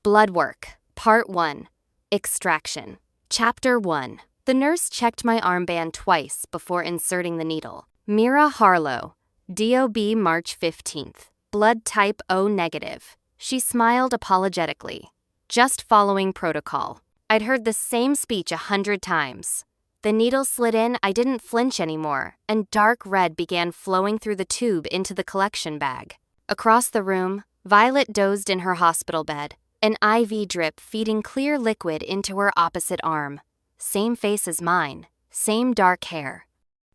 Blood Work, Part 1, Extraction. Chapter 1. The nurse checked my armband twice before inserting the needle. Mira Harlow, DOB March 15th. Blood type O negative. She smiled apologetically. Just following protocol. I'd heard the same speech 100 times. The needle slid in, I didn't flinch anymore, and dark red began flowing through the tube into the collection bag. Across the room, Violet dozed in her hospital bed, an IV drip feeding clear liquid into her opposite arm. Same face as mine, same dark hair.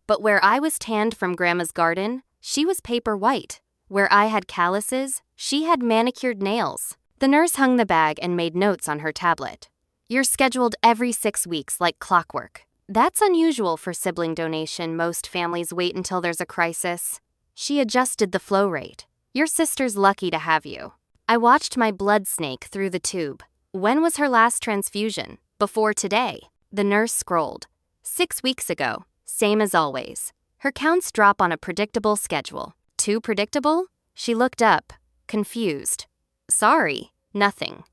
But where I was tanned from Grandma's garden, she was paper white. Where I had calluses, she had manicured nails. The nurse hung the bag and made notes on her tablet. You're scheduled every 6 weeks like clockwork. That's unusual for sibling donation. Most families wait until there's a crisis. She adjusted the flow rate. Your sister's lucky to have you. I watched my blood snake through the tube. When was her last transfusion? Before today. The nurse scrolled. 6 weeks ago. Same as always. Her counts drop on a predictable schedule. Too predictable? She looked up, confused. Sorry, nothing.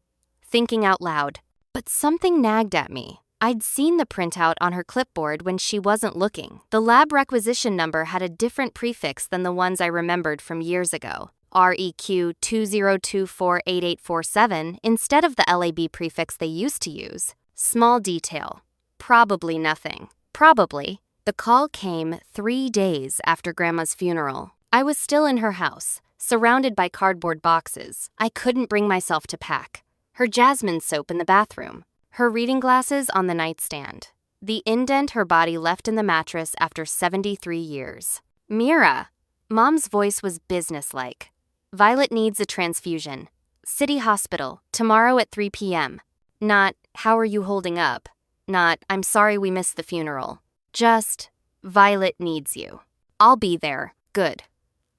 Thinking out loud. But something nagged at me. I'd seen the printout on her clipboard when she wasn't looking. The lab requisition number had a different prefix than the ones I remembered from years ago. REQ 20248847 instead of the LAB prefix they used to use. Small detail. Probably nothing. Probably. The call came 3 days after Grandma's funeral. I was still in her house, surrounded by cardboard boxes. I couldn't bring myself to pack. Her jasmine soap in the bathroom. Her reading glasses on the nightstand. The indent her body left in the mattress after 73 years. Mira. Mom's voice was businesslike. Violet needs a transfusion. City Hospital, tomorrow at 3 p.m. Not, how are you holding up? Not, I'm sorry we missed the funeral. Just, Violet needs you. I'll be there. Good.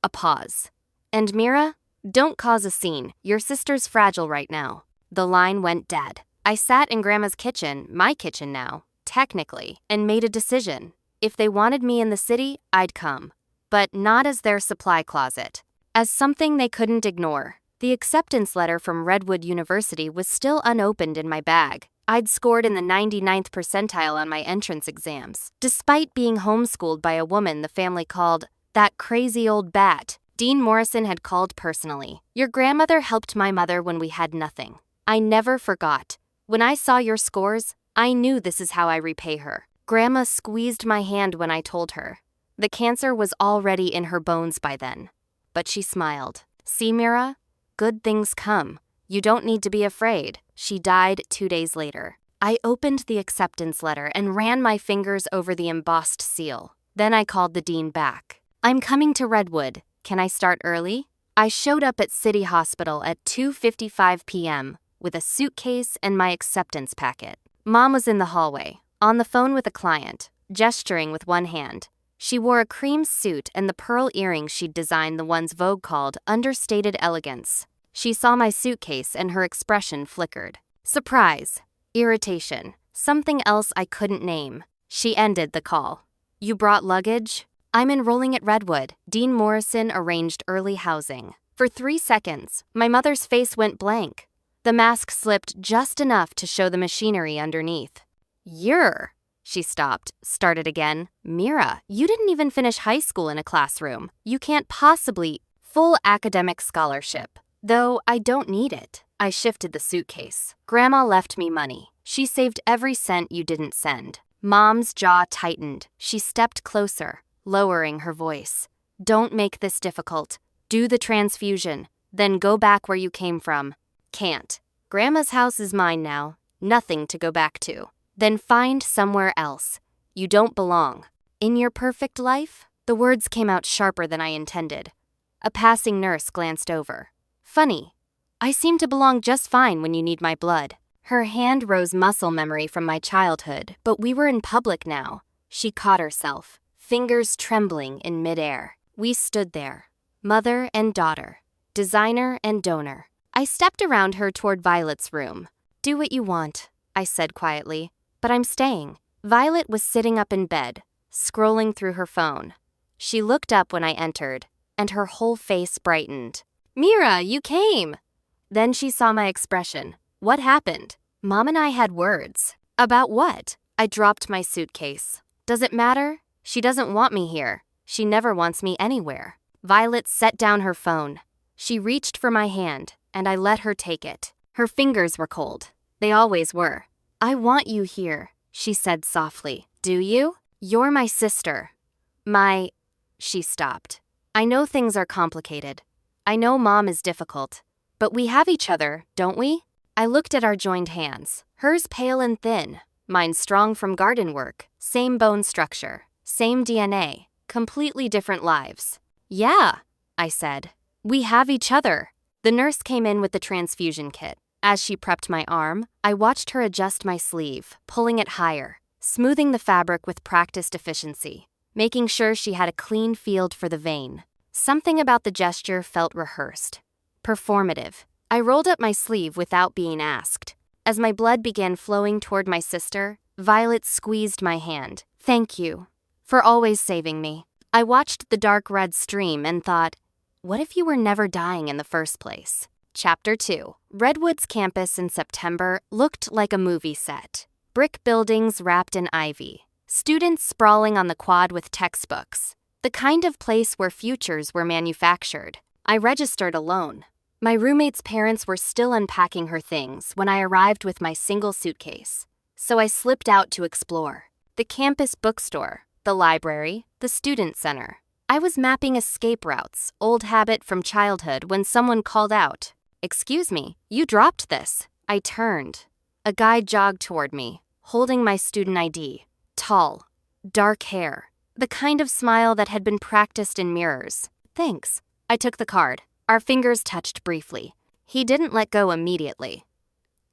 A pause. And Mira, don't cause a scene. Your sister's fragile right now. The line went dead. I sat in Grandma's kitchen, my kitchen now, technically, and made a decision. If they wanted me in the city, I'd come. But not as their supply closet. As something they couldn't ignore. The acceptance letter from Redwood University was still unopened in my bag. I'd scored in the 99th percentile on my entrance exams, despite being homeschooled by a woman the family called that crazy old bat. Dean Morrison had called personally. Your grandmother helped my mother when we had nothing. I never forgot. When I saw your scores, I knew this is how I repay her. Grandma squeezed my hand when I told her. The cancer was already in her bones by then. But she smiled. See, Mira? Good things come. You don't need to be afraid. She died 2 days later. I opened the acceptance letter and ran my fingers over the embossed seal. Then I called the dean back. I'm coming to Redwood. Can I start early? I showed up at City Hospital at 2:55 p.m. with a suitcase and my acceptance packet. Mom was in the hallway, on the phone with a client, gesturing with one hand. She wore a cream suit and the pearl earrings she'd designed, the ones Vogue called understated elegance. She saw my suitcase and her expression flickered. Surprise, irritation, something else I couldn't name. She ended the call. You brought luggage? I'm enrolling at Redwood. Dean Morrison arranged early housing. For 3 seconds, my mother's face went blank. The mask slipped just enough to show the machinery underneath. She stopped, started again. Mira, you didn't even finish high school in a classroom. You can't possibly. Full academic scholarship. Though I don't need it. I shifted the suitcase. Grandma left me money. She saved every cent you didn't send. Mom's jaw tightened. She stepped closer, lowering her voice. Don't make this difficult. Do the transfusion. Then go back where you came from. Can't. Grandma's house is mine now. Nothing to go back to. Then find somewhere else. You don't belong. In your perfect life? The words came out sharper than I intended. A passing nurse glanced over. Funny. I seem to belong just fine when you need my blood. Her hand rose muscle memory from my childhood, but we were in public now. She caught herself, fingers trembling in midair. We stood there, mother and daughter, designer and donor. I stepped around her toward Violet's room. Do what you want, I said quietly, but I'm staying. Violet was sitting up in bed, scrolling through her phone. She looked up when I entered, and her whole face brightened. Mira, you came! Then she saw my expression, What happened? Mom and I had words. About what? I dropped my suitcase. Does it matter? She doesn't want me here. She never wants me anywhere. Violet set down her phone. She reached for my hand, and I let her take it. Her fingers were cold. They always were. I want you here, she said softly. Do you? You're my sister. She stopped. I know things are complicated. I know Mom is difficult. But we have each other, don't we? I looked at our joined hands. Hers pale and thin. Mine strong from garden work. Same bone structure. Same DNA. Completely different lives. Yeah, I said. We have each other. The nurse came in with the transfusion kit. As she prepped my arm, I watched her adjust my sleeve, pulling it higher, smoothing the fabric with practiced efficiency, making sure she had a clean field for the vein. Something about the gesture felt rehearsed. Performative. I rolled up my sleeve without being asked. As my blood began flowing toward my sister, Violet squeezed my hand. Thank you for always saving me. I watched the dark red stream and thought, what if you were never dying in the first place? Chapter 2. Redwood's campus in September looked like a movie set. Brick buildings wrapped in ivy. Students sprawling on the quad with textbooks. The kind of place where futures were manufactured. I registered alone. My roommate's parents were still unpacking her things when I arrived with my single suitcase. So I slipped out to explore. The campus bookstore, the library, the student center. I was mapping escape routes, old habit from childhood, when someone called out, "Excuse me, you dropped this." I turned. A guy jogged toward me, holding my student ID. Tall, dark hair, the kind of smile that had been practiced in mirrors. Thanks. I took the card. Our fingers touched briefly. He didn't let go immediately.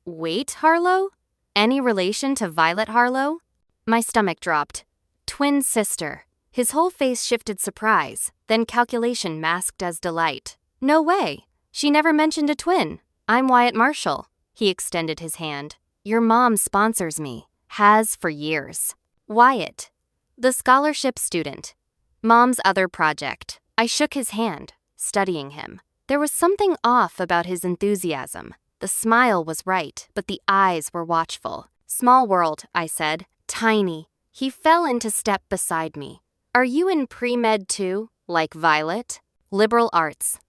Wait, Harlow? Any relation to Violet Harlow? My stomach dropped. Twin sister. His whole face shifted surprise, then calculation masked as delight. No way. She never mentioned a twin. I'm Wyatt Marshall. He extended his hand. Your mom sponsors me. Has for years. Wyatt. The scholarship student. Mom's other project. I shook his hand, studying him. There was something off about his enthusiasm. The smile was right, but the eyes were watchful. Small world, I said. Tiny. He fell into step beside me. Are you in pre-med too, like Violet? Liberal arts.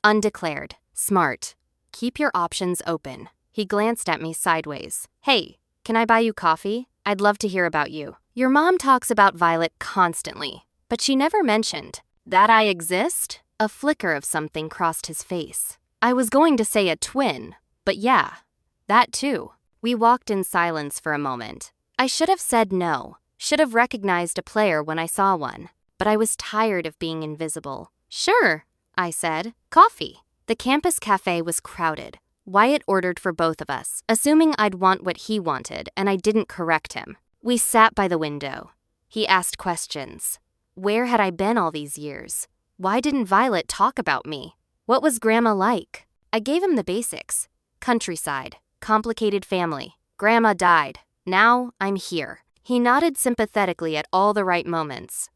Undeclared. Smart. Keep your options open. He glanced at me sideways. Hey, can I buy you coffee? I'd love to hear about you. Your mom talks about Violet constantly, but she never mentioned that I exist? A flicker of something crossed his face. I was going to say a twin, but yeah, that too. We walked in silence for a moment. I should have said no. Should have recognized a player when I saw one, but I was tired of being invisible. Sure, I said. Coffee. The campus cafe was crowded. Wyatt ordered for both of us, assuming I'd want what he wanted, and I didn't correct him. We sat by the window. He asked questions. Where had I been all these years? Why didn't Violet talk about me? What was Grandma like? I gave him the basics. Countryside. Complicated family. Grandma died. Now I'm here. He nodded sympathetically at all the right moments.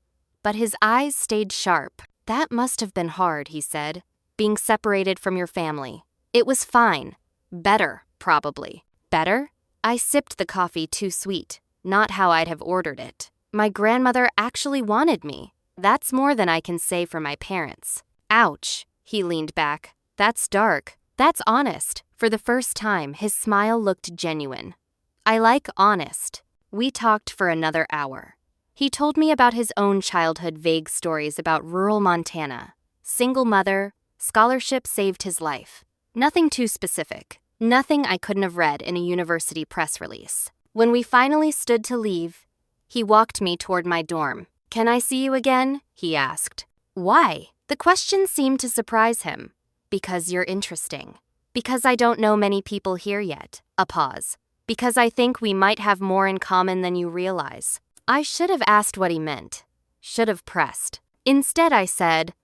But his eyes stayed sharp. That must have been hard, he said. Being separated from your family. It was fine. Better, probably. Better? I sipped the coffee too sweet. Not how I'd have ordered it. My grandmother actually wanted me. That's more than I can say for my parents. Ouch. He leaned back. That's dark. That's honest. For the first time, his smile looked genuine. I like honest. We talked for another hour. He told me about his own childhood vague stories about rural Montana. Single mother, scholarship saved his life. Nothing too specific. Nothing I couldn't have read in a university press release. When we finally stood to leave, he walked me toward my dorm. Can I see you again? He asked. Why? The question seemed to surprise him. Because you're interesting. Because I don't know many people here yet. A pause. Because I think we might have more in common than you realize. I should have asked what he meant. Should have pressed. Instead, I said,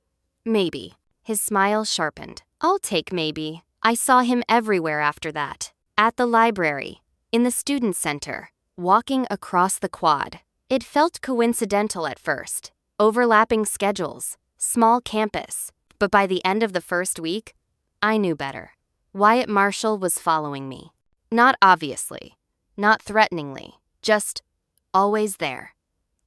maybe. His smile sharpened. I'll take maybe. I saw him everywhere after that. At the library. In the student center. Walking across the quad. It felt coincidental at first. Overlapping schedules. Small campus. But by the end of the first week, I knew better. Wyatt Marshall was following me. Not obviously, not threateningly, just always there,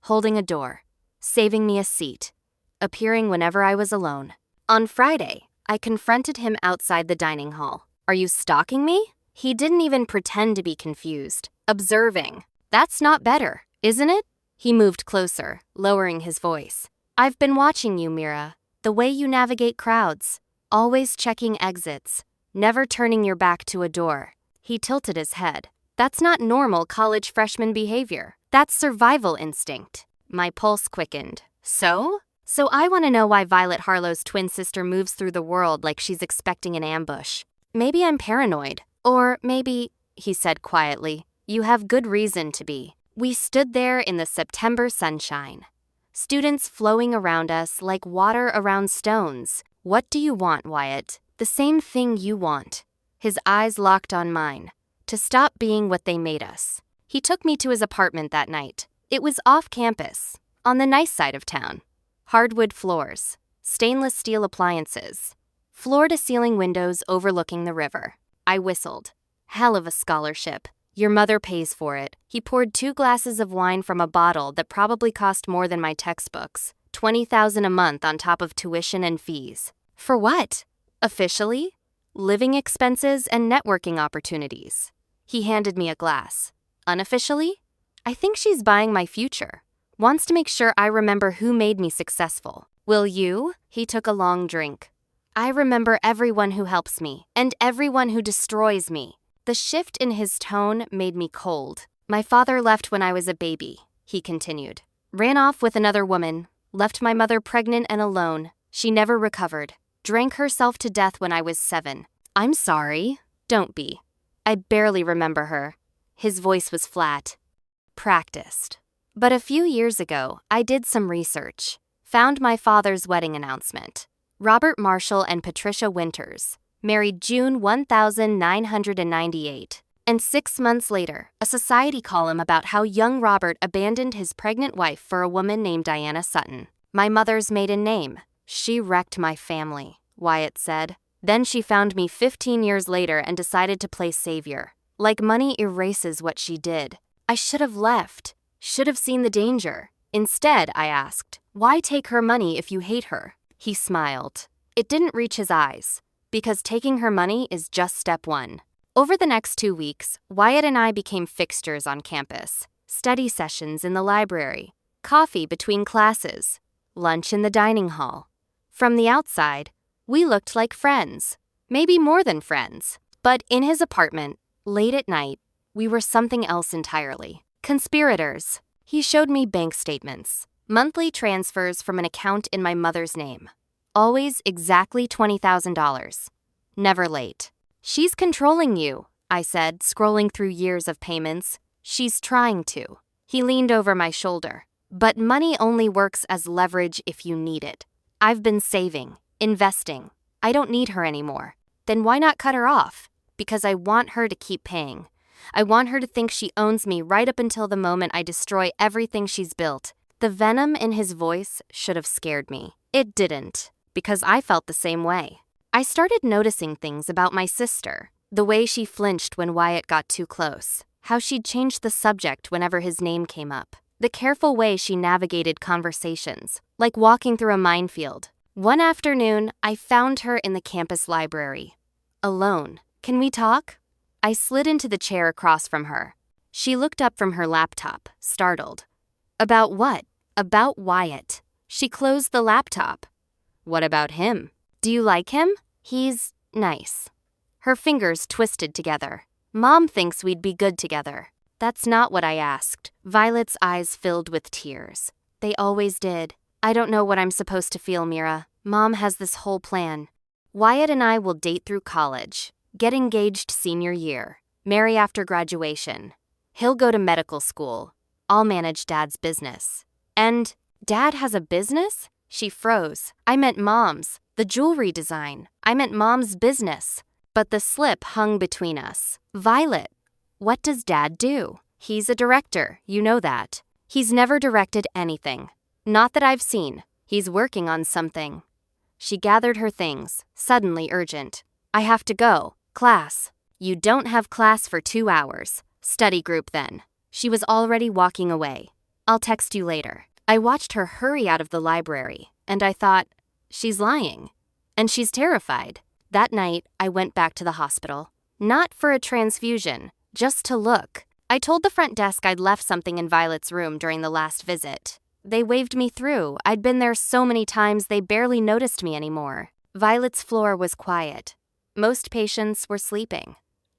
holding a door, saving me a seat, appearing whenever I was alone. On Friday, I confronted him outside the dining hall. Are you stalking me? He didn't even pretend to be confused. Observing. That's not better, isn't it? He moved closer, lowering his voice. I've been watching you, Mira. The way you navigate crowds. Always checking exits. Never turning your back to a door. He tilted his head. That's not normal college freshman behavior. That's survival instinct. My pulse quickened. So I want to know why Violet Harlow's twin sister moves through the world like she's expecting an ambush. Maybe I'm paranoid. Or maybe, he said quietly, you have good reason to be. We stood there in the September sunshine. Students flowing around us like water around stones. What do you want, Wyatt? The same thing you want. His eyes locked on mine. To stop being what they made us. He took me to his apartment that night. It was off campus, on the nice side of town. Hardwood floors, stainless steel appliances, floor-to-ceiling windows overlooking the river. I whistled. Hell of a scholarship. Your mother pays for it. He poured 2 glasses of wine from a bottle that probably cost more than my textbooks. $20,000 a month on top of tuition and fees. For what? Officially? Living expenses and networking opportunities. He handed me a glass. Unofficially? I think she's buying my future. Wants to make sure I remember who made me successful. Will you? He took a long drink. I remember everyone who helps me, and everyone who destroys me. The shift in his tone made me cold. My father left when I was a baby, he continued. Ran off with another woman, left my mother pregnant and alone. She never recovered. Drank herself to death when I was 7. I'm sorry. Don't be. I barely remember her. His voice was flat. Practiced. But a few years ago, I did some research. Found my father's wedding announcement. Robert Marshall and Patricia Winters, married June 1998. And 6 months later, a society column about how young Robert abandoned his pregnant wife for a woman named Diana Sutton. My mother's maiden name. She wrecked my family, Wyatt said. Then she found me 15 years later and decided to play savior. Like money erases what she did. I should have left. Should have seen the danger. Instead, I asked, why take her money if you hate her? He smiled. It didn't reach his eyes, because taking her money is just step 1. Over the next 2 weeks, Wyatt and I became fixtures on campus. Study sessions in the library, coffee between classes, lunch in the dining hall. From the outside, we looked like friends, maybe more than friends. But in his apartment, late at night, we were something else entirely. Conspirators. He showed me bank statements, monthly transfers from an account in my mother's name. Always exactly $20,000. Never late. She's controlling you, I said, scrolling through years of payments. She's trying to. He leaned over my shoulder. But money only works as leverage if you need it. I've been saving, investing. I don't need her anymore. Then why not cut her off? Because I want her to keep paying. I want her to think she owns me right up until the moment I destroy everything she's built. The venom in his voice should have scared me. It didn't, because I felt the same way. I started noticing things about my sister. The way she flinched when Wyatt got too close. How she'd changed the subject whenever his name came up. The careful way she navigated conversations, like walking through a minefield. One afternoon, I found her in the campus library. Alone. Can we talk? I slid into the chair across from her. She looked up from her laptop, startled. About what? About Wyatt. She closed the laptop. What about him? Do you like him? He's nice. Her fingers twisted together. Mom thinks we'd be good together. That's not what I asked. Violet's eyes filled with tears. They always did. I don't know what I'm supposed to feel, Mira. Mom has this whole plan. Wyatt and I will date through college. Get engaged senior year. Marry after graduation. He'll go to medical school. I'll manage Dad's business. And Dad has a business? She froze. I meant Mom's. The jewelry design. I meant Mom's business. But the slip hung between us. Violet. What does Dad do? He's a director, you know that. He's never directed anything. Not that I've seen. He's working on something. She gathered her things, suddenly urgent. I have to go. Class. You don't have class for 2 hours. Study group then. She was already walking away. I'll text you later. I watched her hurry out of the library, and I thought, she's lying. And she's terrified. That night, I went back to the hospital. Not for a transfusion, just to look. I told the front desk I'd left something in Violet's room during the last visit. They waved me through. I'd been there so many times they barely noticed me anymore. Violet's floor was quiet. Most patients were sleeping.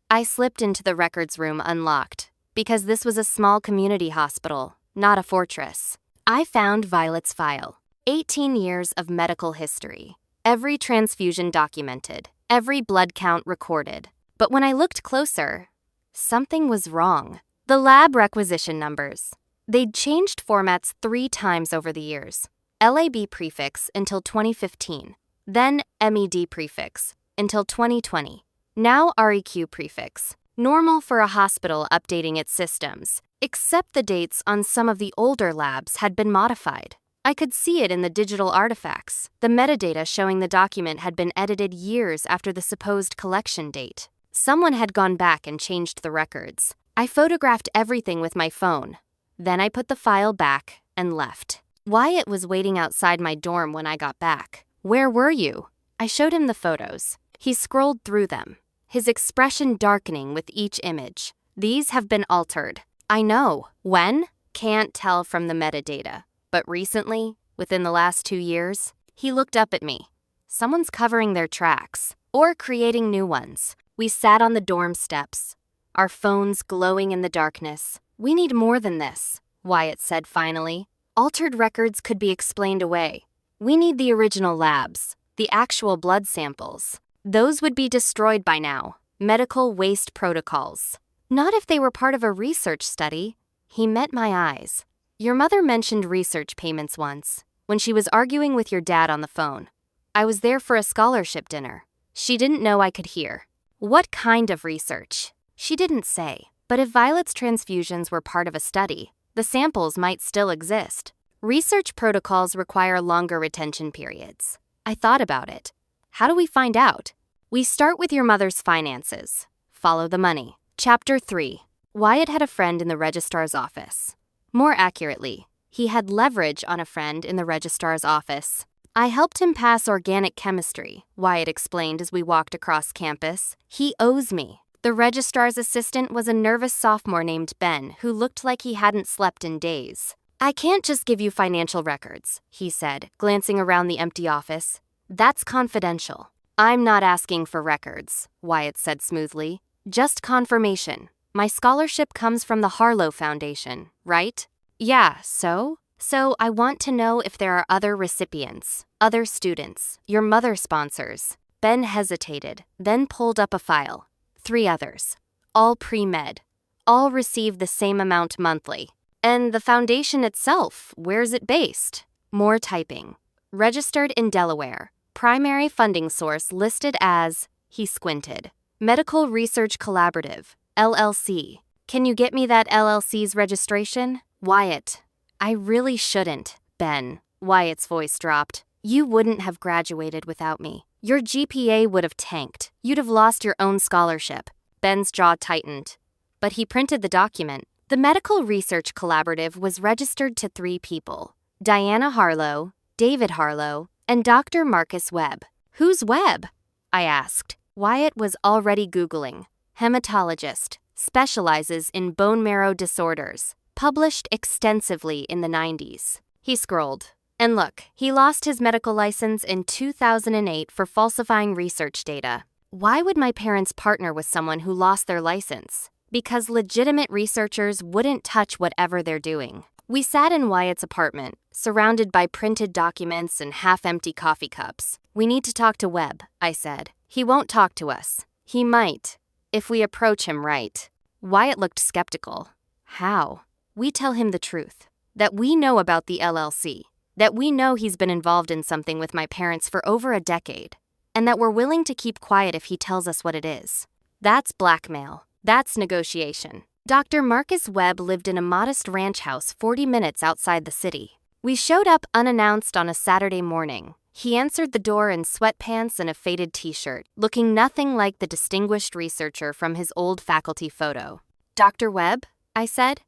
I slipped into the records room unlocked, because this was a small community hospital, not a fortress. I found Violet's file. 18 years of medical history. Every transfusion documented. Every blood count recorded. But when I looked closer, something was wrong. The lab requisition numbers. They'd changed formats 3 times over the years. LAB prefix until 2015. Then MED prefix until 2020. Now REQ prefix. Normal for a hospital updating its systems, except the dates on some of the older labs had been modified. I could see it in the digital artifacts, the metadata showing the document had been edited years after the supposed collection date. Someone had gone back and changed the records. I photographed everything with my phone. Then I put the file back and left. Wyatt was waiting outside my dorm when I got back. Where were you? I showed him the photos. He scrolled through them, his expression darkening with each image. These have been altered. I know. When? Can't tell from the metadata. But recently, within the last 2 years, he looked up at me. Someone's covering their tracks, or creating new ones. We sat on the dorm steps, our phones glowing in the darkness. We need more than this, Wyatt said finally. Altered records could be explained away. We need the original labs, the actual blood samples. Those would be destroyed by now. Medical waste protocols. Not if they were part of a research study. He met my eyes. Your mother mentioned research payments once, when she was arguing with your dad on the phone. I was there for a scholarship dinner. She didn't know I could hear. What kind of research? She didn't say, but if Violet's transfusions were part of a study, the samples might still exist. Research protocols require longer retention periods. I thought about it. How do we find out? We start with your mother's finances. Follow the money. Chapter 3. Wyatt had a friend in the registrar's office. More accurately, he had leverage on a friend in the registrar's office. I helped him pass organic chemistry, Wyatt explained as we walked across campus. He owes me. The registrar's assistant was a nervous sophomore named Ben who looked like he hadn't slept in days. I can't just give you financial records, he said, glancing around the empty office. That's confidential. I'm not asking for records, Wyatt said smoothly. Just confirmation. My scholarship comes from the Harlow Foundation, right? Yeah, so? So I want to know if there are other recipients, other students, your mother sponsors. Ben hesitated, then pulled up a file. 3 others. All pre-med. All receive the same amount monthly. And the foundation itself, where's it based? More typing. Registered in Delaware. Primary funding source listed as, he squinted, Medical Research Collaborative, LLC. Can you get me that LLC's registration? Wyatt. I really shouldn't, Ben. Wyatt's voice dropped. You wouldn't have graduated without me. Your GPA would have tanked. You'd have lost your own scholarship. Ben's jaw tightened. But he printed the document. The Medical Research Collaborative was registered to 3 people. Diana Harlow, David Harlow, and Dr. Marcus Webb. Who's Webb? I asked. Wyatt was already Googling. Hematologist, specializes in bone marrow disorders. Published extensively in the 90s. He scrolled. And look, he lost his medical license in 2008 for falsifying research data. Why would my parents partner with someone who lost their license? Because legitimate researchers wouldn't touch whatever they're doing. We sat in Wyatt's apartment, surrounded by printed documents and half-empty coffee cups. We need to talk to Webb, I said. He won't talk to us. He might, if we approach him right. Wyatt looked skeptical. How? We tell him the truth. That we know about the LLC. That we know he's been involved in something with my parents for over a decade. And that we're willing to keep quiet if he tells us what it is. That's blackmail. That's negotiation. Dr. Marcus Webb lived in a modest ranch house 40 minutes outside the city. We showed up unannounced on a Saturday morning. He answered the door in sweatpants and a faded t-shirt, looking nothing like the distinguished researcher from his old faculty photo. "Dr. Webb?" I said.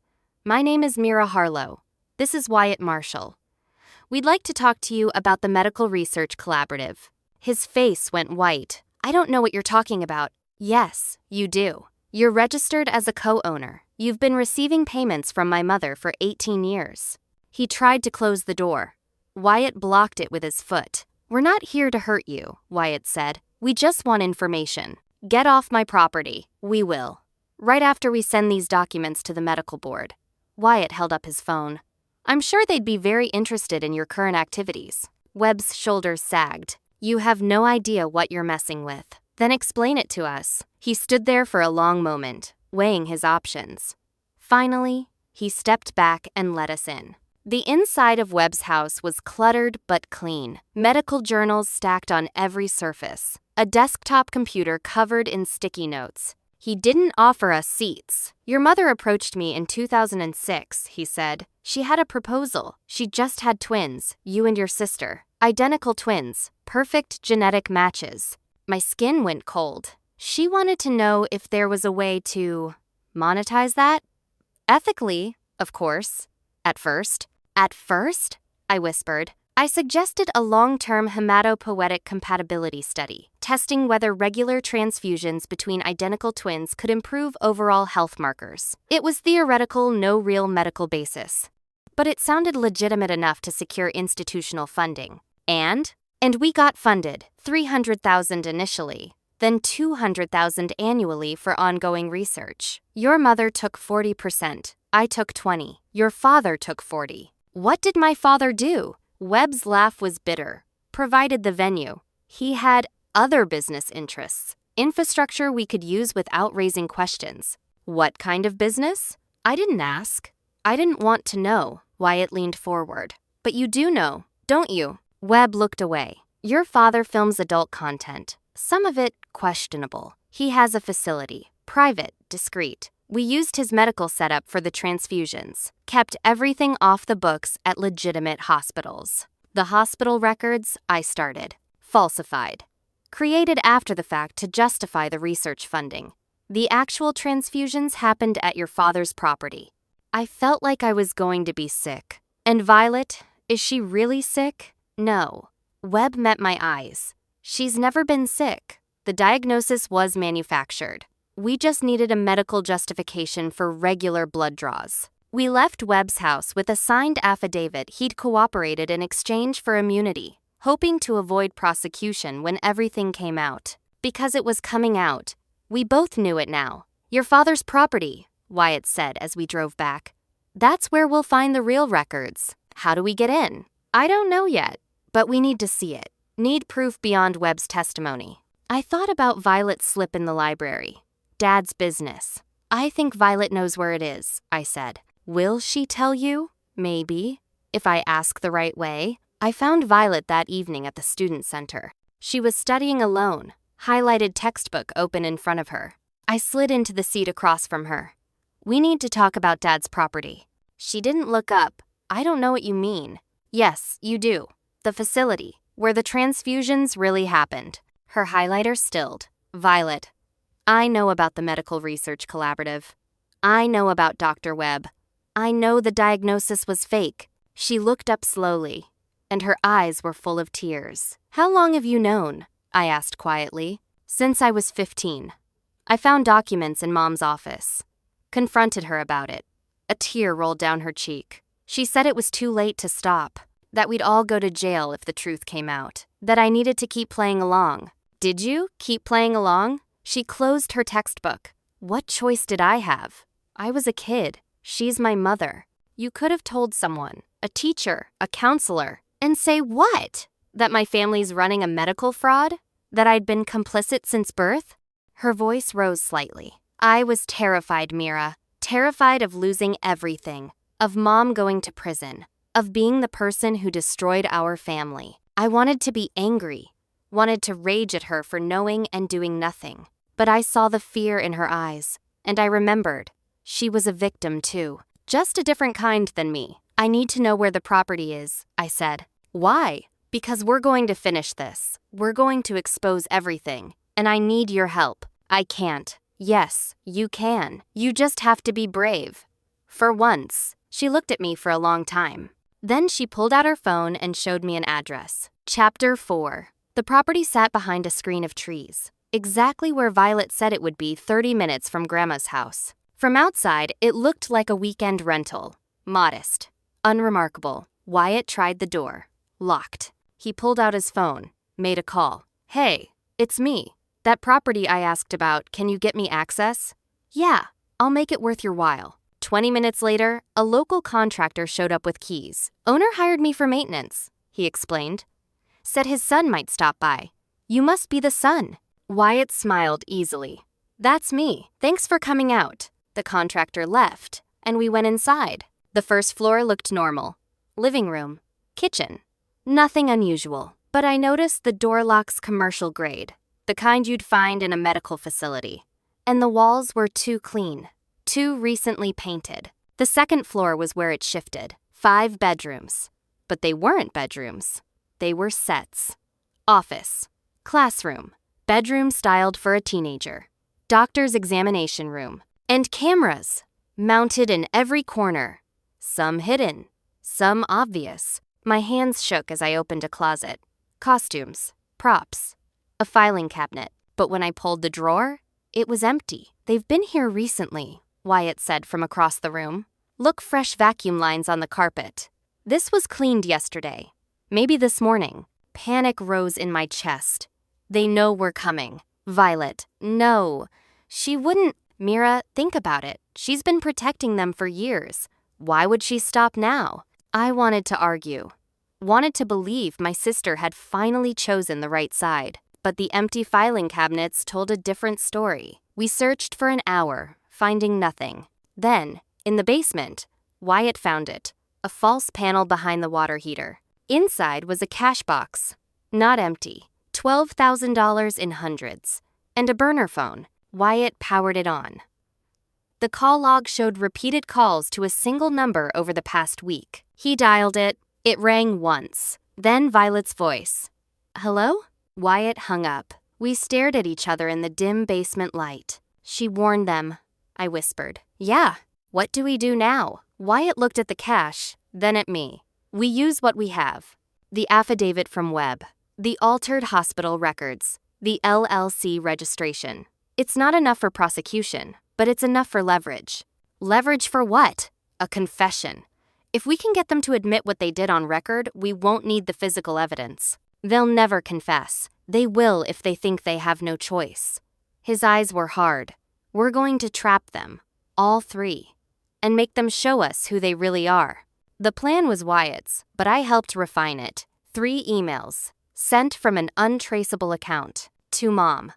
"My name is Mira Harlow. This is Wyatt Marshall. We'd like to talk to you about the Medical Research Collaborative." His face went white. "I don't know what you're talking about." "Yes, you do. You're registered as a co-owner. You've been receiving payments from my mother for 18 years. He tried to close the door. Wyatt blocked it with his foot. "We're not here to hurt you," Wyatt said. "We just want information. Get off my property. We will. Right after we send these documents to the medical board." Wyatt held up his phone. "I'm sure they'd be very interested in your current activities." Webb's shoulders sagged. "You have no idea what you're messing with. Then explain it to us." He stood there for a long moment, weighing his options. Finally, he stepped back and let us in. The inside of Webb's house was cluttered but clean. Medical journals stacked on every surface. A desktop computer covered in sticky notes. He didn't offer us seats. "Your mother approached me in 2006, he said. "She had a proposal. She just had twins, you and your sister. Identical twins, perfect genetic matches." My skin went cold. She wanted to know if there was a way to monetize that. Ethically, of course. At first. "At first?" I whispered. "I suggested a long-term hematopoietic compatibility study, testing whether regular transfusions between identical twins could improve overall health markers. It was theoretical, no real medical basis. But it sounded legitimate enough to secure institutional funding. And we got funded, $300,000 initially, then $200,000 annually for ongoing research. Your mother took 40%. I took 20%. Your father took 40%. What did my father do?" Webb's laugh was bitter. "Provided the venue. He had other business interests, infrastructure we could use without raising questions." "What kind of business?" "I didn't ask. I didn't want to know." Wyatt leaned forward. "But you do know, don't you?" Webb looked away. "Your father films adult content, some of it questionable. He has a facility, private, discreet. We used his medical setup for the transfusions, kept everything off the books at legitimate hospitals. The hospital records I started, falsified, created after the fact to justify the research funding. The actual transfusions happened at your father's property." I felt like I was going to be sick. "And Violet, is she really sick?" "No." Webb met my eyes. "She's never been sick. The diagnosis was manufactured. We just needed a medical justification for regular blood draws." We left Webb's house with a signed affidavit he'd cooperated in exchange for immunity, hoping to avoid prosecution when everything came out. Because it was coming out. We both knew it now. "Your father's property," Wyatt said as we drove back. "That's where we'll find the real records. How do we get in?" "I don't know yet, but we need to see it. Need proof beyond Webb's testimony." I thought about Violet's slip in the library. Dad's business. "I think Violet knows where it is," I said. "Will she tell you? Maybe. If I ask the right way." I found Violet that evening at the student center. She was studying alone, highlighted textbook open in front of her. I slid into the seat across from her. "We need to talk about Dad's property." She didn't look up. "I don't know what you mean." "Yes, you do. The facility, where the transfusions really happened." Her highlighter stilled. "Violet, I know about the Medical Research Collaborative. I know about Dr. Webb. I know the diagnosis was fake." She looked up slowly, and her eyes were full of tears. "How long have you known?" I asked quietly. "Since I was 15. I found documents in Mom's office. Confronted her about it. A tear rolled down her cheek. She said it was too late to stop, that we'd all go to jail if the truth came out, that I needed to keep playing along." "Did you keep playing along?" She closed her textbook. "What choice did I have? I was a kid. She's my mother. You could have told someone, a teacher, a counselor, and say what? That my family's running a medical fraud? That I'd been complicit since birth?" Her voice rose slightly. "I was terrified, Mira. Terrified of losing everything. Of Mom going to prison. Of being the person who destroyed our family. I wanted to be angry. Wanted to rage at her for knowing and doing nothing. But I saw the fear in her eyes, and I remembered. She was a victim too. Just a different kind than me. "I need to know where the property is," I said. "Why?" Because we're going to finish this. We're going to expose everything. And I need your help. I can't. Yes, you can. You just have to be brave. For once. She looked at me for a long time. Then she pulled out her phone and showed me an address. Chapter 4. The property sat behind a screen of trees, exactly where Violet said it would be 30 minutes from Grandma's house. From outside, it looked like a weekend rental. Modest. Unremarkable. Wyatt tried the door. Locked. He pulled out his phone, made a call. Hey, it's me. That property I asked about, can you get me access? Yeah, I'll make it worth your while. 20 minutes later, a local contractor showed up with keys. Owner hired me for maintenance, he explained. Said his son might stop by. You must be the son. Wyatt smiled easily. That's me. Thanks for coming out. The contractor left, and we went inside. The first floor looked normal. Living room. Kitchen. Nothing unusual. But I noticed the door locks commercial grade, the kind you'd find in a medical facility. And the walls were too clean. Too recently painted. The second floor was where it shifted. 5 bedrooms. But they weren't bedrooms. They were sets. Office. Classroom. Bedroom styled for a teenager. Doctor's examination room. And cameras. Mounted in every corner. Some hidden. Some obvious. My hands shook as I opened a closet. Costumes. Props. A filing cabinet. But when I pulled the drawer, it was empty. They've been here recently, Wyatt said from across the room. Look, fresh vacuum lines on the carpet. This was cleaned yesterday. Maybe this morning. Panic rose in my chest. They know we're coming. Violet, no. She wouldn't. Mira, think about it. She's been protecting them for years. Why would she stop now? I wanted to argue. Wanted to believe my sister had finally chosen the right side. But the empty filing cabinets told a different story. We searched for an hour, finding nothing. Then, in the basement, Wyatt found it. A false panel behind the water heater. Inside was a cash box. Not empty. $12,000 in hundreds. And a burner phone. Wyatt powered it on. The call log showed repeated calls to a single number over the past week. He dialed it. It rang once. Then Violet's voice. Hello? Wyatt hung up. We stared at each other in the dim basement light. She warned them. I whispered. Yeah. What do we do now? Wyatt looked at the cash, then at me. We use what we have. The affidavit from Webb. The altered hospital records. The LLC registration. It's not enough for prosecution, but it's enough for leverage. Leverage for what? A confession. If we can get them to admit what they did on record, we won't need the physical evidence. They'll never confess. They will if they think they have no choice. His eyes were hard. We're going to trap them, all 3, and make them show us who they really are. The plan was Wyatt's, but I helped refine it. 3 emails, sent from an untraceable account, to Mom.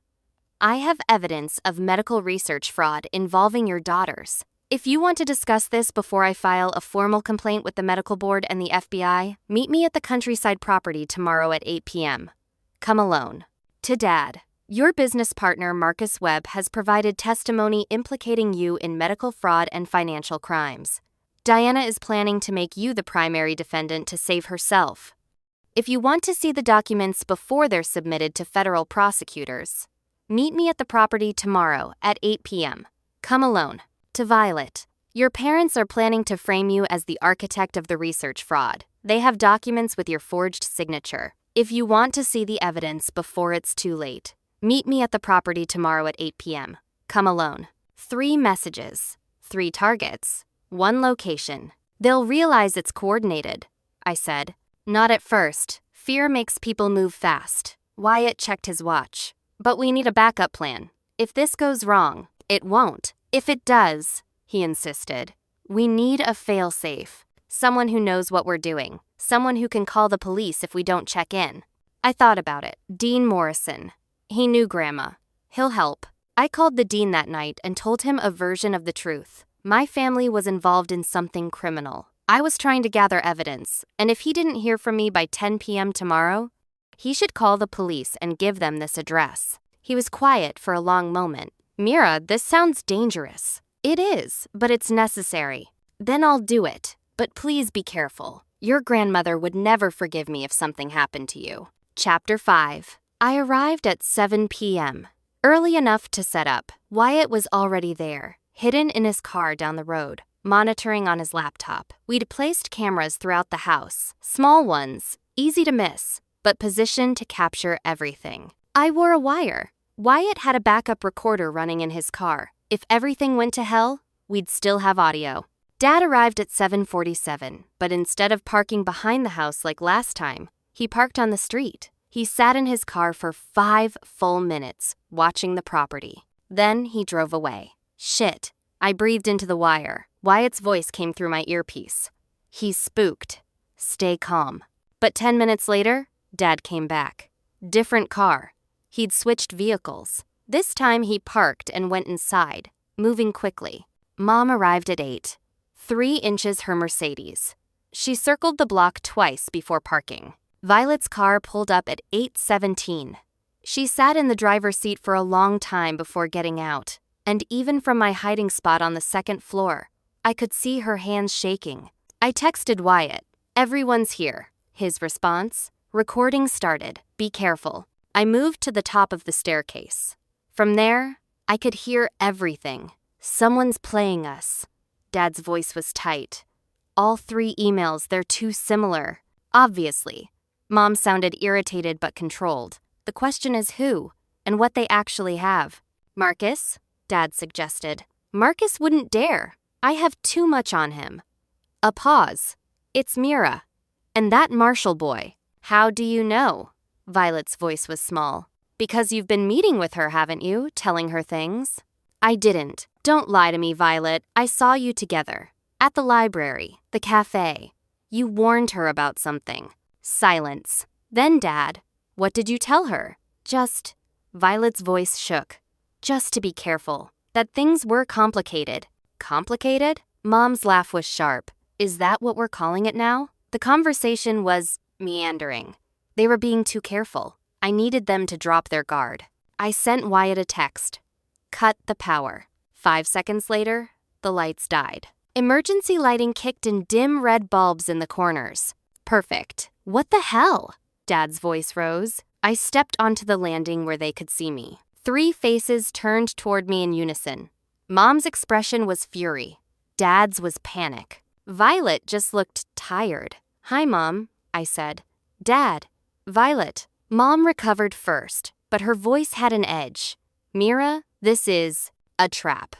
I have evidence of medical research fraud involving your daughters. If you want to discuss this before I file a formal complaint with the medical board and the FBI, meet me at the Countryside property tomorrow at 8 p.m. Come alone. To Dad, your business partner Marcus Webb has provided testimony implicating you in medical fraud and financial crimes. Diana is planning to make you the primary defendant to save herself. If you want to see the documents before they're submitted to federal prosecutors, meet me at the property tomorrow at 8 p.m. Come alone. To Violet, your parents are planning to frame you as the architect of the research fraud. They have documents with your forged signature. If you want to see the evidence before it's too late, meet me at the property tomorrow at 8 p.m. Come alone. 3 messages, 3 targets, 1 location. They'll realize it's coordinated, I said. Not at first. Fear makes people move fast. Wyatt checked his watch. But we need a backup plan. If this goes wrong, it won't. If it does, he insisted, we need a fail-safe. Someone who knows what we're doing. Someone who can call the police if we don't check in. I thought about it. Dean Morrison. He knew Grandma. He'll help. I called the dean that night and told him a version of the truth. My family was involved in something criminal. I was trying to gather evidence, and if he didn't hear from me by 10 p.m. tomorrow, he should call the police and give them this address. He was quiet for a long moment. Mira, this sounds dangerous. It is, but it's necessary. Then I'll do it. But please be careful. Your grandmother would never forgive me if something happened to you. Chapter 5. I arrived at 7 p.m. Early enough to set up. Wyatt was already there, hidden in his car down the road, monitoring on his laptop. We'd placed cameras throughout the house, small ones, easy to miss, but positioned to capture everything. I wore a wire. Wyatt had a backup recorder running in his car. If everything went to hell, we'd still have audio. Dad arrived at 7:47, but instead of parking behind the house like last time, he parked on the street. He sat in his car for 5 full minutes, watching the property. Then he drove away. Shit. I breathed into the wire. Wyatt's voice came through my earpiece. He's spooked. Stay calm. But 10 minutes later, Dad came back. Different car. He'd switched vehicles. This time he parked and went inside, moving quickly. Mom arrived at 8. 3 inches her Mercedes. She circled the block twice before parking. Violet's car pulled up at 8:17. She sat in the driver's seat for a long time before getting out, and even from my hiding spot on the second floor, I could see her hands shaking. I texted Wyatt, "Everyone's here." His response, "Recording started. Be careful." I moved to the top of the staircase. From there, I could hear everything. Someone's playing us. Dad's voice was tight. All 3 emails, they're too similar. Obviously. Mom sounded irritated but controlled. The question is who, and what they actually have. Marcus? Dad suggested. Marcus wouldn't dare. I have too much on him. A pause. It's Mira. And that Marshall boy. How do you know? Violet's voice was small. Because you've been meeting with her, haven't you? Telling her things? I didn't. Don't lie to me, Violet. I saw you together. At the library, the cafe. You warned her about something. Silence. Then, Dad, what did you tell her? Just, Violet's voice shook. Just to be careful. That things were complicated. Complicated? Mom's laugh was sharp. Is that what we're calling it now? The conversation was meandering. They were being too careful. I needed them to drop their guard. I sent Wyatt a text. Cut the power. 5 seconds later, the lights died. Emergency lighting kicked in dim red bulbs in the corners. Perfect. What the hell? Dad's voice rose. I stepped onto the landing where they could see me. 3 faces turned toward me in unison. Mom's expression was fury. Dad's was panic. Violet just looked tired. Hi, Mom, I said. Dad. Violet. Mom recovered first, but her voice had an edge. Mira, this is a trap.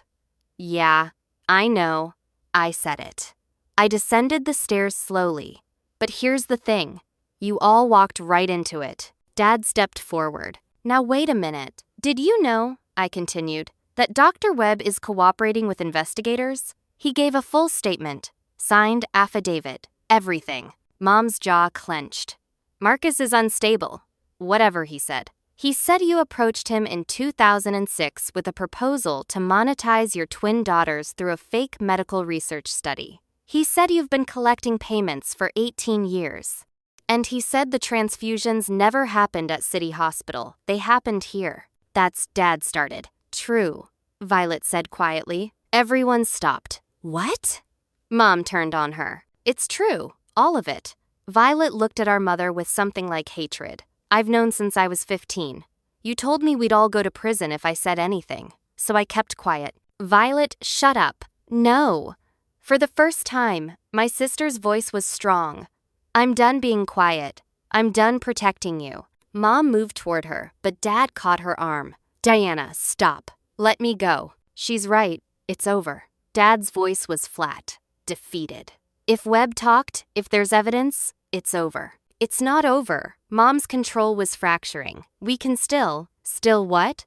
Yeah, I know. I said it. I descended the stairs slowly. But here's the thing. You all walked right into it. Dad stepped forward. Now wait a minute. Did you know, I continued, that Dr. Webb is cooperating with investigators? He gave a full statement. Signed affidavit. Everything. Mom's jaw clenched. Marcus is unstable. Whatever, he said. He said you approached him in 2006 with a proposal to monetize your twin daughters through a fake medical research study. He said you've been collecting payments for 18 years. And he said the transfusions never happened at City Hospital. They happened here. That's Dad started. True, Violet said quietly. Everyone stopped. What? Mom turned on her. It's true, all of it. Violet looked at our mother with something like hatred. I've known since I was 15. You told me we'd all go to prison if I said anything, so I kept quiet. Violet, shut up. No. For the first time, my sister's voice was strong. I'm done being quiet. I'm done protecting you. Mom moved toward her, but Dad caught her arm. Diana, stop. Let me go. She's right. It's over. Dad's voice was flat, defeated. If Webb talked, if there's evidence, it's over. It's not over. Mom's control was fracturing. We can still what?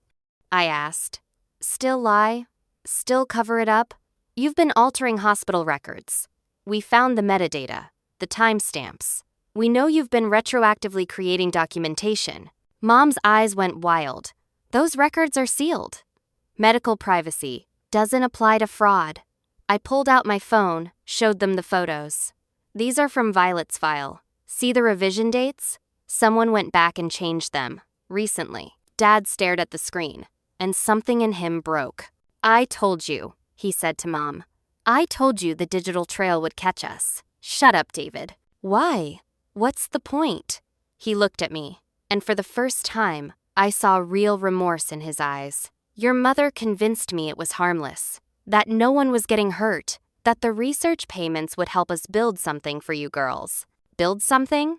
I asked. Still lie? Still cover it up? You've been altering hospital records. We found the metadata, the timestamps. We know you've been retroactively creating documentation. Mom's eyes went wild. Those records are sealed. Medical privacy doesn't apply to fraud. I pulled out my phone, showed them the photos. These are from Violet's file. See the revision dates? Someone went back and changed them. Recently. Dad stared at the screen, and something in him broke. I told you, he said to Mom. I told you the digital trail would catch us. Shut up, David. Why? What's the point? He looked at me, and for the first time, I saw real remorse in his eyes. Your mother convinced me it was harmless, that no one was getting hurt, that the research payments would help us build something for you girls. Build something?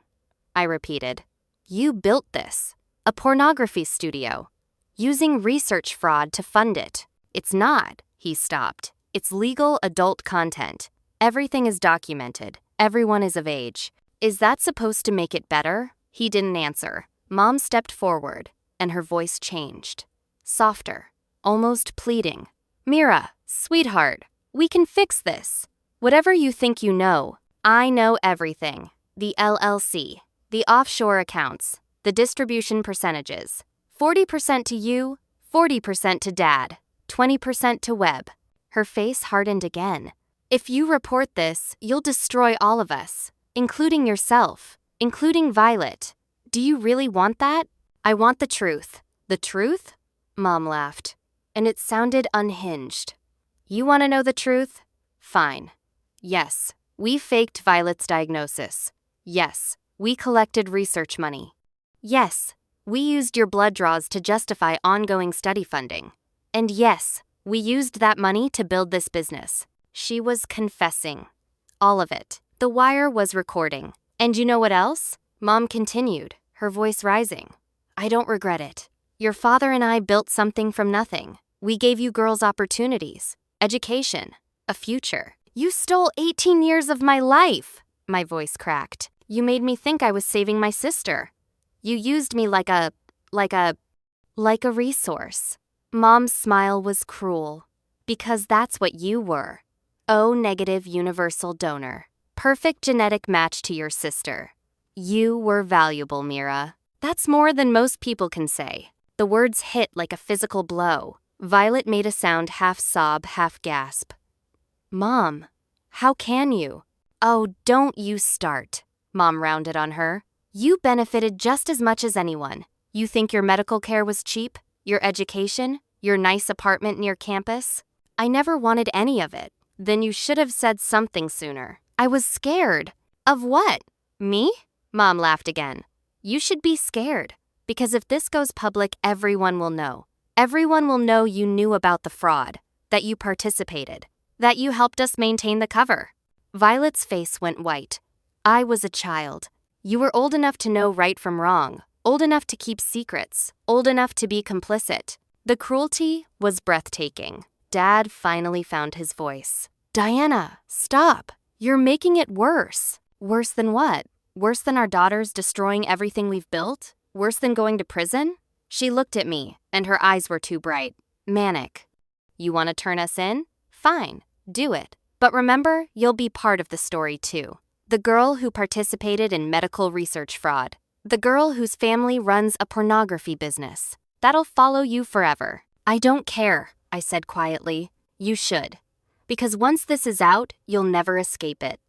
I repeated. You built this. A pornography studio. Using research fraud to fund it. It's not, he stopped. It's legal adult content. Everything is documented. Everyone is of age. Is that supposed to make it better? He didn't answer. Mom stepped forward, and her voice changed. Softer, almost pleading. Mira, sweetheart, we can fix this. Whatever you think you know, I know everything. The LLC, the offshore accounts, the distribution percentages. 40% to you, 40% to Dad, 20% to Webb. Her face hardened again. If you report this, you'll destroy all of us, including yourself, including Violet. Do you really want that? I want the truth. The truth? Mom laughed, and it sounded unhinged. You want to know the truth? Fine. Yes, we faked Violet's diagnosis. Yes, we collected research money. Yes, we used your blood draws to justify ongoing study funding. And yes, we used that money to build this business. She was confessing. All of it. The wire was recording. And you know what else? Mom continued, her voice rising. I don't regret it. Your father and I built something from nothing. We gave you girls opportunities, education, a future. You stole 18 years of my life, my voice cracked. You made me think I was saving my sister. You used me like a resource. Mom's smile was cruel, because that's what you were. O-negative universal donor. Perfect genetic match to your sister. You were valuable, Mira. That's more than most people can say. The words hit like a physical blow. Violet made a sound half sob, half gasp. Mom, how can you? Oh, don't you start. Mom rounded on her. You benefited just as much as anyone. You think your medical care was cheap? Your education? Your nice apartment near campus? I never wanted any of it. Then you should have said something sooner. I was scared. Of what? Me? Mom laughed again. You should be scared. Because if this goes public, everyone will know. Everyone will know you knew about the fraud, that you participated, that you helped us maintain the cover. Violet's face went white. I was a child. You were old enough to know right from wrong, old enough to keep secrets, old enough to be complicit. The cruelty was breathtaking. Dad finally found his voice. Diana, stop. You're making it worse. Worse than what? Worse than our daughters destroying everything we've built? Worse than going to prison? She looked at me, and her eyes were too bright. Manic. You want to turn us in? Fine, do it. But remember, you'll be part of the story too. The girl who participated in medical research fraud. The girl whose family runs a pornography business. That'll follow you forever. I don't care, I said quietly. You should. Because once this is out, you'll never escape it.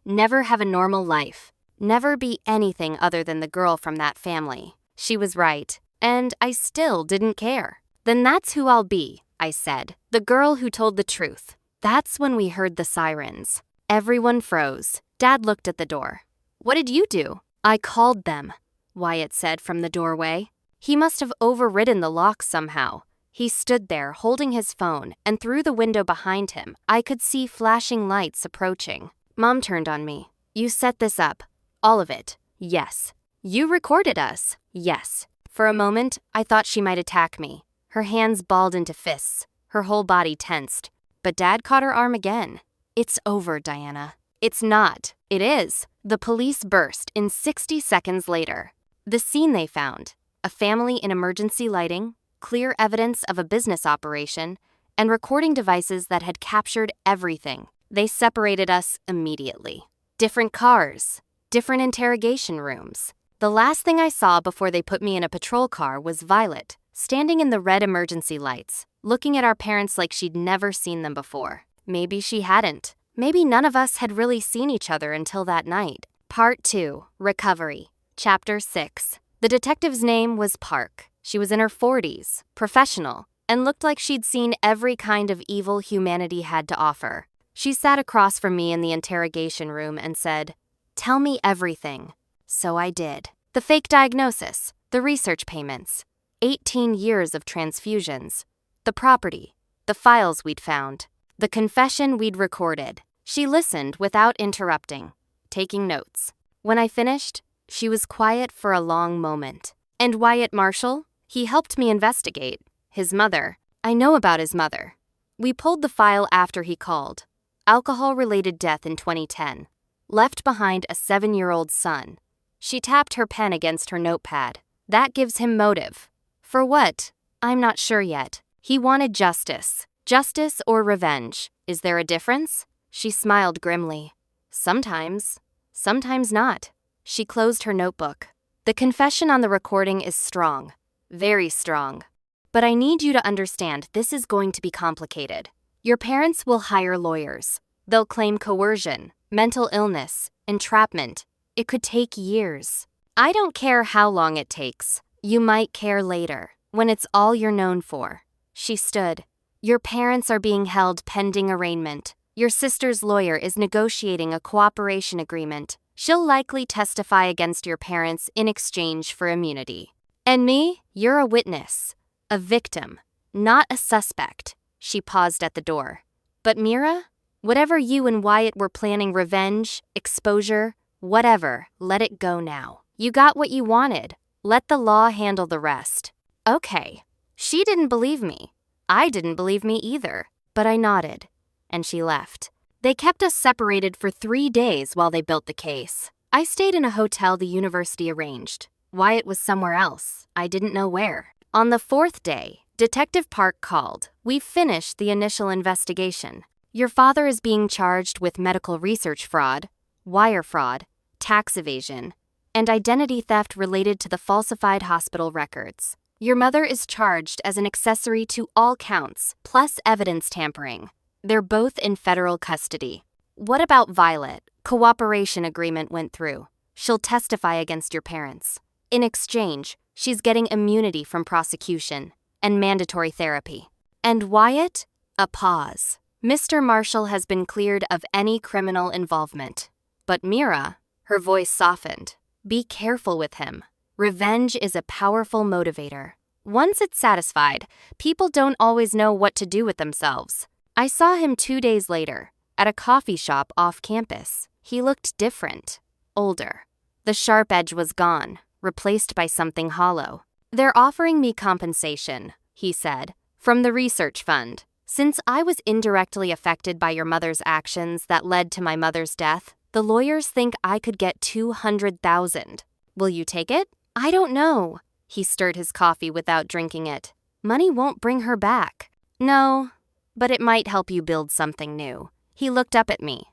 Never have a normal life. Never be anything other than the girl from that family. She was right, and I still didn't care. Then that's who I'll be, I said. The girl who told the truth. That's when we heard the sirens. Everyone froze. Dad looked at the door. What did you do? I called them, Wyatt said from the doorway. He must have overridden the lock somehow. He stood there holding his phone, and through the window behind him, I could see flashing lights approaching. Mom turned on me. You set this up. All of it. Yes. You recorded us. Yes. For a moment, I thought she might attack me. Her hands balled into fists, her whole body tensed. But Dad caught her arm again. It's over, Diana. It's not. It is. The police burst in 60 seconds later. The scene they found. A family in emergency lighting, clear evidence of a business operation, and recording devices that had captured everything. They separated us immediately. Different cars. Different interrogation rooms. The last thing I saw before they put me in a patrol car was Violet, standing in the red emergency lights, looking at our parents like she'd never seen them before. Maybe she hadn't. Maybe none of us had really seen each other until that night. Part 2. Recovery. Chapter 6. The detective's name was Park. She was in her 40s, professional, and looked like she'd seen every kind of evil humanity had to offer. She sat across from me in the interrogation room and said, Tell me everything. So I did. The fake diagnosis, the research payments, 18 years of transfusions, the property, the files we'd found, the confession we'd recorded. She listened without interrupting, taking notes. When I finished, she was quiet for a long moment. And Wyatt Marshall? He helped me investigate. His mother. I know about his mother. We pulled the file after he called. Alcohol-related death in 2010. Left behind a 7-year-old son. She tapped her pen against her notepad. That gives him motive. For what? I'm not sure yet. He wanted justice. Justice or revenge. Is there a difference? She smiled grimly. Sometimes. Sometimes not. She closed her notebook. The confession on the recording is strong. Very strong. But I need you to understand this is going to be complicated. Your parents will hire lawyers. They'll claim coercion, mental illness, entrapment. It could take years. I don't care how long it takes. You might care later, when it's all you're known for. She stood. Your parents are being held pending arraignment. Your sister's lawyer is negotiating a cooperation agreement. She'll likely testify against your parents in exchange for immunity. And me, you're a witness. A victim, not a suspect. She paused at the door. But Mira, whatever you and Wyatt were planning, revenge, exposure, whatever, let it go now. You got what you wanted. Let the law handle the rest. Okay. She didn't believe me. I didn't believe me either. But I nodded. And she left. They kept us separated for 3 days while they built the case. I stayed in a hotel the university arranged. Wyatt was somewhere else. I didn't know where. On the 4th day, Detective Park called. We've finished the initial investigation. Your father is being charged with medical research fraud, wire fraud, tax evasion, and identity theft related to the falsified hospital records. Your mother is charged as an accessory to all counts, plus evidence tampering. They're both in federal custody. What about Violet? Cooperation agreement went through. She'll testify against your parents. In exchange, she's getting immunity from prosecution and mandatory therapy. And Wyatt? A pause. Mr. Marshall has been cleared of any criminal involvement. But Mira, her voice softened. Be careful with him. Revenge is a powerful motivator. Once it's satisfied, people don't always know what to do with themselves. I saw him 2 days later, at a coffee shop off campus. He looked different, older. The sharp edge was gone, replaced by something hollow. They're offering me compensation, he said, from the research fund. Since I was indirectly affected by your mother's actions that led to my mother's death, the lawyers think I could get $200,000. Will you take it? I don't know. He stirred his coffee without drinking it. Money won't bring her back. No, but it might help you build something new. He looked up at me.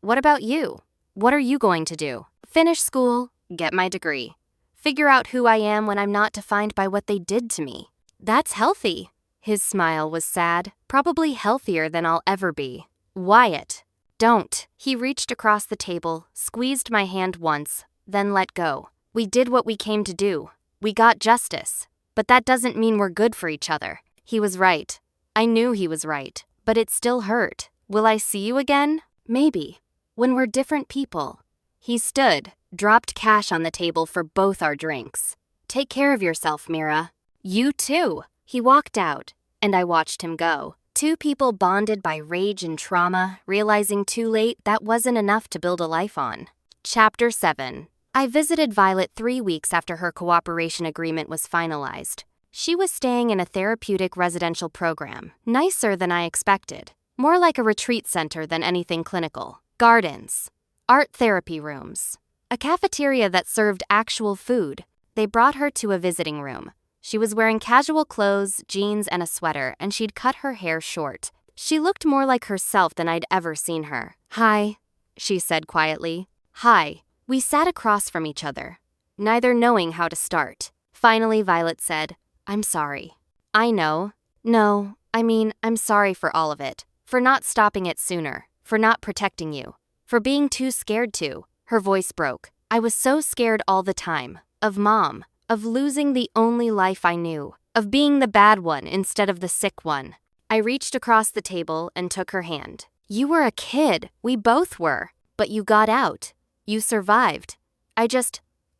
What about you? What are you going to do? Finish school, get my degree. Figure out who I am when I'm not defined by what they did to me. That's healthy. His smile was sad, probably healthier than I'll ever be. Wyatt, don't. He reached across the table, squeezed my hand once, then let go. We did what we came to do. We got justice. But that doesn't mean we're good for each other. He was right. I knew he was right, but it still hurt. Will I see you again? Maybe. When we're different people. He stood, dropped cash on the table for both our drinks. Take care of yourself, Mira. You too. He walked out, and I watched him go. Two people bonded by rage and trauma, realizing too late that wasn't enough to build a life on. Chapter 7. I visited Violet 3 weeks after her cooperation agreement was finalized. She was staying in a therapeutic residential program, nicer than I expected. More like a retreat center than anything clinical. Gardens. Art therapy rooms. A cafeteria that served actual food. They brought her to a visiting room. She was wearing casual clothes, jeans, and a sweater, and she'd cut her hair short. She looked more like herself than I'd ever seen her. Hi, she said quietly. Hi. We sat across from each other, neither knowing how to start. Finally, Violet said, I'm sorry. I know. No, I'm sorry for all of it. For not stopping it sooner. For not protecting you. For being too scared to. Her voice broke. I was so scared all the time. Of Mom. Of losing the only life I knew. Of being the bad one instead of the sick one. I reached across the table and took her hand. You were a kid. We both were. But you got out. You survived.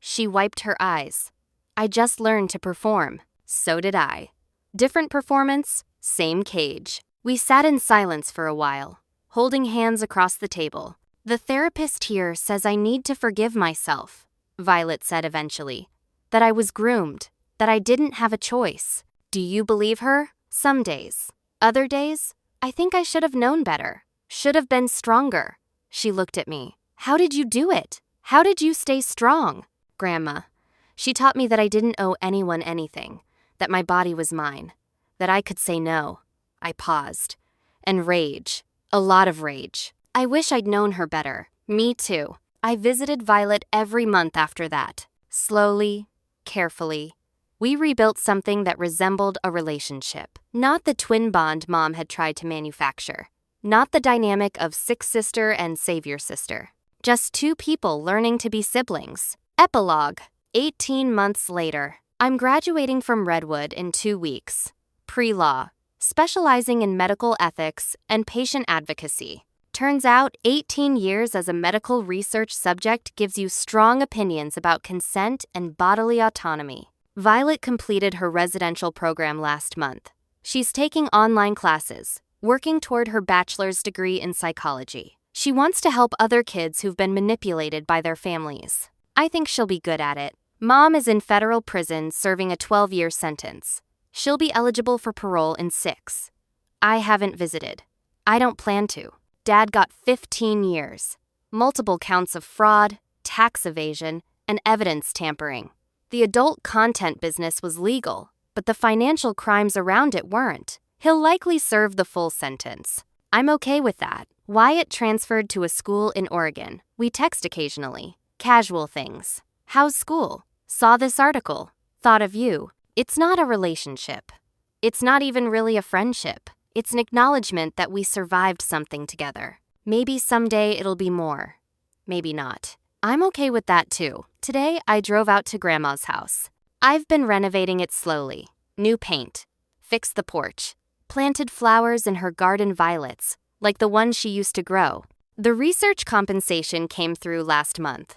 She wiped her eyes. I just learned to perform. So did I. Different performance, same cage. We sat in silence for a while, holding hands across the table. The therapist here says I need to forgive myself, Violet said eventually. That I was groomed, that I didn't have a choice. Do you believe her? Some days. Other days, I think I should have known better. Should have been stronger. She looked at me. How did you do it? How did you stay strong? Grandma. She taught me that I didn't owe anyone anything, that my body was mine, that I could say no. I paused. And rage. A lot of rage. I wish I'd known her better. Me too. I visited Violet every month after that. Slowly, carefully. We rebuilt something that resembled a relationship. Not the twin bond Mom had tried to manufacture. Not the dynamic of sick sister and savior sister. Just two people learning to be siblings. Epilogue. 18 months later. I'm graduating from Redwood in 2 weeks. Pre-law. Specializing in medical ethics and patient advocacy. Turns out 18 years as a medical research subject gives you strong opinions about consent and bodily autonomy. Violet completed her residential program last month. She's taking online classes, working toward her bachelor's degree in psychology. She wants to help other kids who've been manipulated by their families. I think she'll be good at it. Mom is in federal prison serving a 12-year sentence. She'll be eligible for parole in 6. I haven't visited. I don't plan to. Dad got 15 years. Multiple counts of fraud, tax evasion, and evidence tampering. The adult content business was legal, but the financial crimes around it weren't. He'll likely serve the full sentence. I'm okay with that. Wyatt transferred to a school in Oregon. We text occasionally. Casual things. How's school? Saw this article. Thought of you. It's not a relationship. It's not even really a friendship. It's an acknowledgement that we survived something together. Maybe someday it'll be more. Maybe not. I'm okay with that too. Today, I drove out to Grandma's house. I've been renovating it slowly. New paint. Fixed the porch. Planted flowers in her garden violets, like the ones she used to grow. The research compensation came through last month.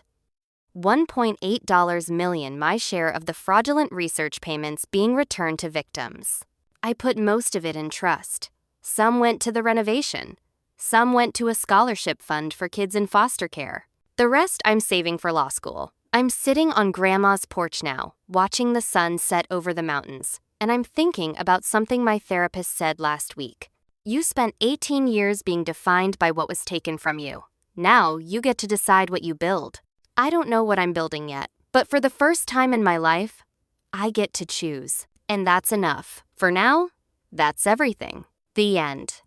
$1.8 million my share of the fraudulent research payments being returned to victims. I put most of it in trust. Some went to the renovation. Some went to a scholarship fund for kids in foster care. The rest I'm saving for law school. I'm sitting on Grandma's porch now, watching the sun set over the mountains, and I'm thinking about something my therapist said last week. You spent 18 years being defined by what was taken from you. Now you get to decide what you build. I don't know what I'm building yet, but for the first time in my life, I get to choose. And that's enough. For now, that's everything. The end.